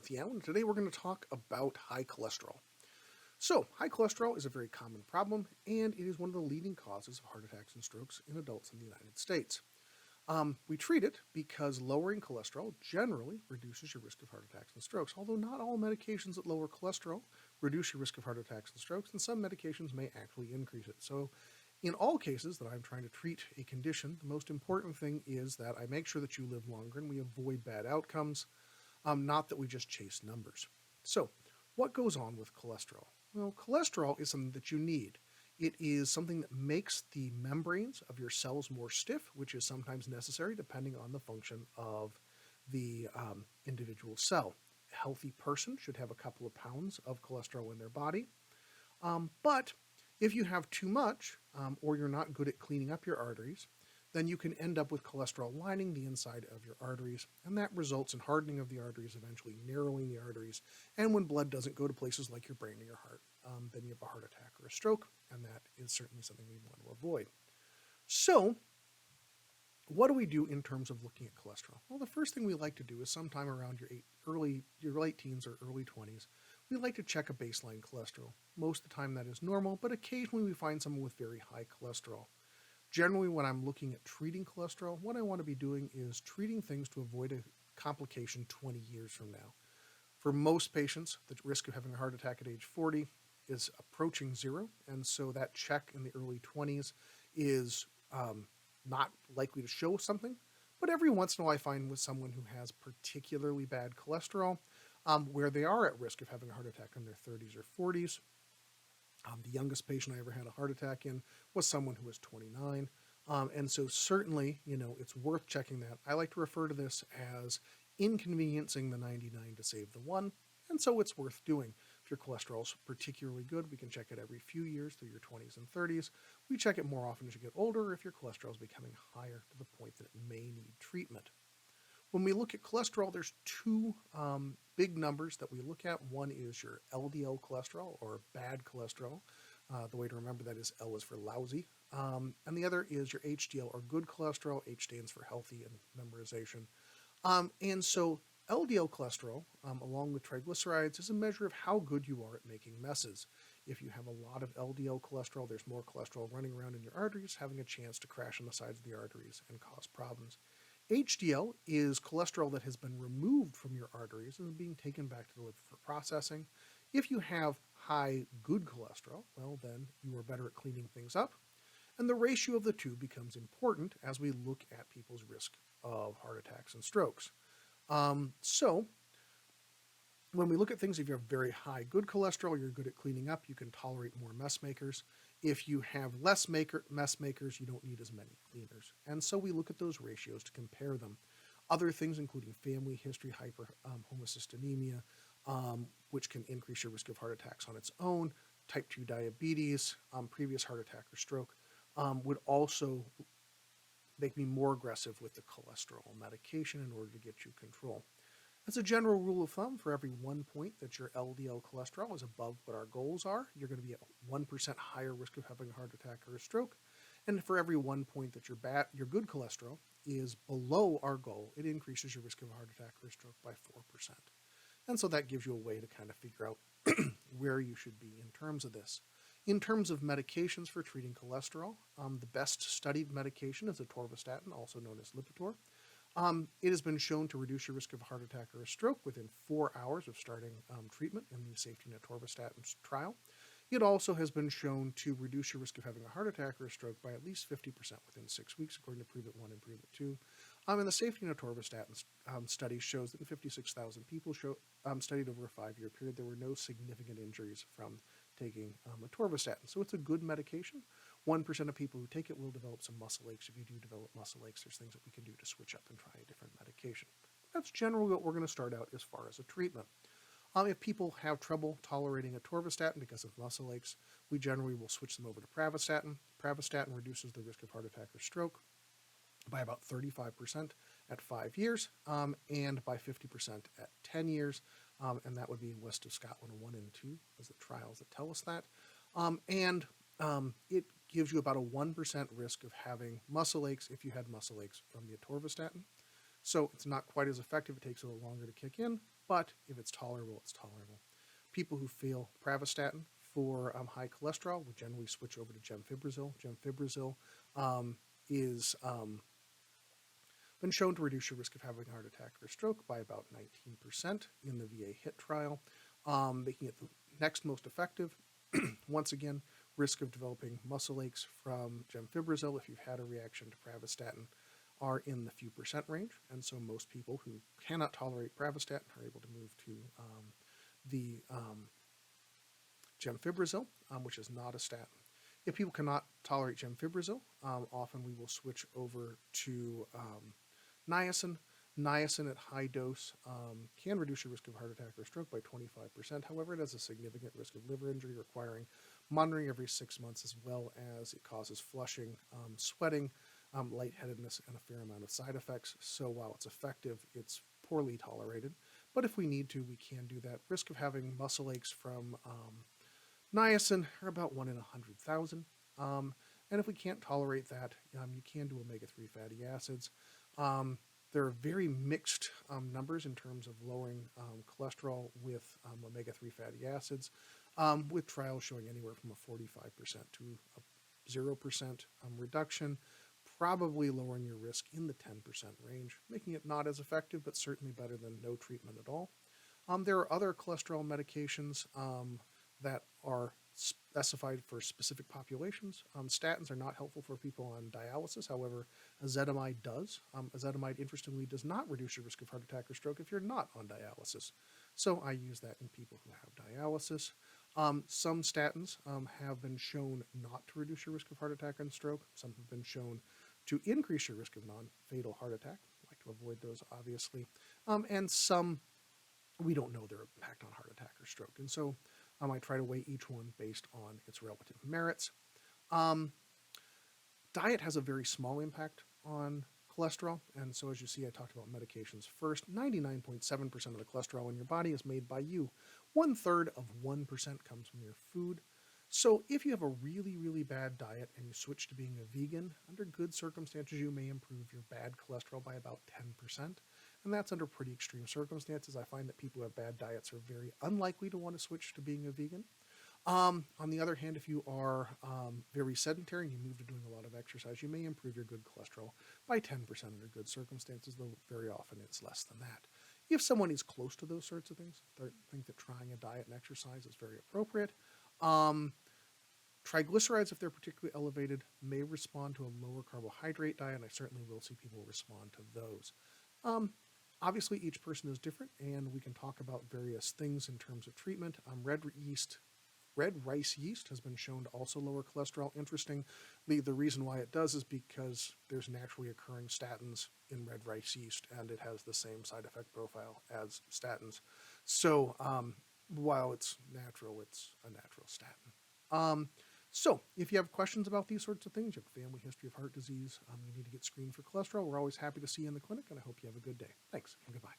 Timothy Allen. Today we're going to talk about high cholesterol. So, high cholesterol is a very common problem, and it is one of the leading causes of heart attacks and strokes in adults in the United States. We treat it because lowering cholesterol generally reduces your risk of heart attacks and strokes, although not all medications that lower cholesterol reduce your risk of heart attacks and strokes, and some medications may actually increase it. So, in all cases that I'm trying to treat a condition, the most important thing is that I make sure that you live longer and we avoid bad outcomes, not that we just chase numbers. So, what goes on with cholesterol? Well, cholesterol is something that you need. It is something that makes the membranes of your cells more stiff, which is sometimes necessary depending on the function of the individual cell. A healthy person should have a couple of pounds of cholesterol in their body. But if you have too much, or you're not good at cleaning up your arteries, then you can end up with cholesterol lining the inside of your arteries, and that results in hardening of the arteries, eventually narrowing the arteries, and when blood doesn't go to places like your brain or your heart, then you have a heart attack or a stroke, and that is certainly something we want to avoid. So, what do we do in terms of looking at cholesterol? Well, the first thing we like to do is sometime around your late teens or early 20s, we like to check a baseline cholesterol. Most of the time that is normal, but occasionally we find someone with very high cholesterol. Generally, when I'm looking at treating cholesterol, what I want to be doing is treating things to avoid a complication 20 years from now. For most patients, the risk of having a heart attack at age 40 is approaching zero, and so that check in the early 20s is not likely to show something. But every once in a while I find with someone who has particularly bad cholesterol, where they are at risk of having a heart attack in their 30s or 40s. The youngest patient I ever had a heart attack in was someone who was 29. And so certainly, it's worth checking that. I like to refer to this as inconveniencing the 99 to save the one. And so it's worth doing. If your cholesterol is particularly good, we can check it every few years through your 20s and 30s. We check it more often as you get older if your cholesterol is becoming higher to the point that it may need treatment. When we look at cholesterol, there's two big numbers that we look at. One is your LDL cholesterol, or bad cholesterol. The way to remember that is L is for lousy. And the other is your HDL, or good cholesterol. H stands for healthy and memorization. And so LDL cholesterol, along with triglycerides, is a measure of how good you are at making messes. If you have a lot of LDL cholesterol, there's more cholesterol running around in your arteries, having a chance to crash on the sides of the arteries and cause problems. HDL is cholesterol that has been removed from your arteries and is being taken back to the liver for processing. If you have high good cholesterol, well, then you are better at cleaning things up. And the ratio of the two becomes important as we look at people's risk of heart attacks and strokes. So, when we look at things, if you have very high good cholesterol, you're good at cleaning up, you can tolerate more mess makers. If you have less mess makers, you don't need as many cleaners. And so we look at those ratios to compare them. Other things including family history, homocystinemia, which can increase your risk of heart attacks on its own, type 2 diabetes, previous heart attack or stroke, would also make me more aggressive with the cholesterol medication in order to get you control. As a general rule of thumb, for every 1 point that your LDL cholesterol is above what our goals are, you're going to be at 1% higher risk of having a heart attack or a stroke. And for every 1 point that your good cholesterol is below our goal, it increases your risk of a heart attack or a stroke by 4%. And so that gives you a way to kind of figure out where you should be in terms of this. In terms of medications for treating cholesterol, the best studied medication is atorvastatin, also known as Lipitor. It has been shown to reduce your risk of a heart attack or a stroke within 4 hours of starting treatment in the safety net atorvastatin trial. It also has been shown to reduce your risk of having a heart attack or a stroke by at least 50% within 6 weeks, according to Prove It 1 and Prove It 2. And the safety net atorvastatin study shows that in 56,000 people studied over a 5-year period, there were no significant injuries from taking atorvastatin. So it's a good medication. 1% of people who take it will develop some muscle aches. If you do develop muscle aches, there's things that we can do to switch up and try a different medication. That's generally what we're going to start out as far as a treatment. If people have trouble tolerating atorvastatin because of muscle aches, we generally will switch them over to pravastatin. Pravastatin reduces the risk of heart attack or stroke by about 35% at 5 years, and by 50% at 10 years. And that would be West of Scotland 1 and 2 as the trials that tell us that. It gives you about a 1% risk of having muscle aches if you had muscle aches from the atorvastatin. So it's not quite as effective. It takes a little longer to kick in, but if it's tolerable, it's tolerable. People who fail pravastatin for high cholesterol would generally switch over to gemfibrozil. Gemfibrozil is been shown to reduce your risk of having a heart attack or stroke by about 19% in the VA HIT trial, making it the next most effective. Once again, risk of developing muscle aches from gemfibrozil if you've had a reaction to pravastatin are in the few percent range, and so most people who cannot tolerate pravastatin are able to move to the gemfibrozil, which is not a statin. If people cannot tolerate gemfibrozil, often we will switch over to niacin. Niacin at high dose can reduce your risk of heart attack or stroke by 25%. However, it has a significant risk of liver injury requiring monitoring every 6 months, as well as it causes flushing, sweating, lightheadedness, and a fair amount of side effects. So while it's effective, it's poorly tolerated. But if we need to, we can do that. Risk of having muscle aches from niacin are about 1 in 100,000. And if we can't tolerate that, you can do omega-3 fatty acids. There are very mixed numbers in terms of lowering cholesterol with omega-3 fatty acids, with trials showing anywhere from a 45% to a 0% reduction, probably lowering your risk in the 10% range, making it not as effective, but certainly better than no treatment at all. There are other cholesterol medications that are specified for specific populations. Statins are not helpful for people on dialysis. However, ezetimibe does. Ezetimibe, interestingly, does not reduce your risk of heart attack or stroke if you're not on dialysis. So I use that in people who have dialysis. Some statins have been shown not to reduce your risk of heart attack and stroke. Some have been shown to increase your risk of non-fatal heart attack. I like to avoid those, obviously. And some, we don't know their impact on heart attack or stroke. And so I try to weigh each one based on its relative merits. Diet has a very small impact on cholesterol, and so as you see, I talked about medications first. 99.7% of the cholesterol in your body is made by you. 1/3 of 1% comes from your food. So if you have a really, really bad diet and you switch to being a vegan, under good circumstances, you may improve your bad cholesterol by about 10%. And that's under pretty extreme circumstances. I find that people who have bad diets are very unlikely to want to switch to being a vegan. On the other hand, if you are very sedentary and you move to doing a lot of exercise, you may improve your good cholesterol by 10% under good circumstances, though very often it's less than that. If someone is close to those sorts of things, they think that trying a diet and exercise is very appropriate. Triglycerides, if they're particularly elevated, may respond to a lower carbohydrate diet, and I certainly will see people respond to those. Obviously, each person is different, and we can talk about various things in terms of treatment. Red rice yeast has been shown to also lower cholesterol. Interestingly, the reason why it does is because there's naturally occurring statins in red rice yeast, and it has the same side effect profile as statins. So while it's natural, it's a natural statin. So if you have questions about these sorts of things, you have a family history of heart disease, you need to get screened for cholesterol, we're always happy to see you in the clinic, and I hope you have a good day. Thanks, and goodbye.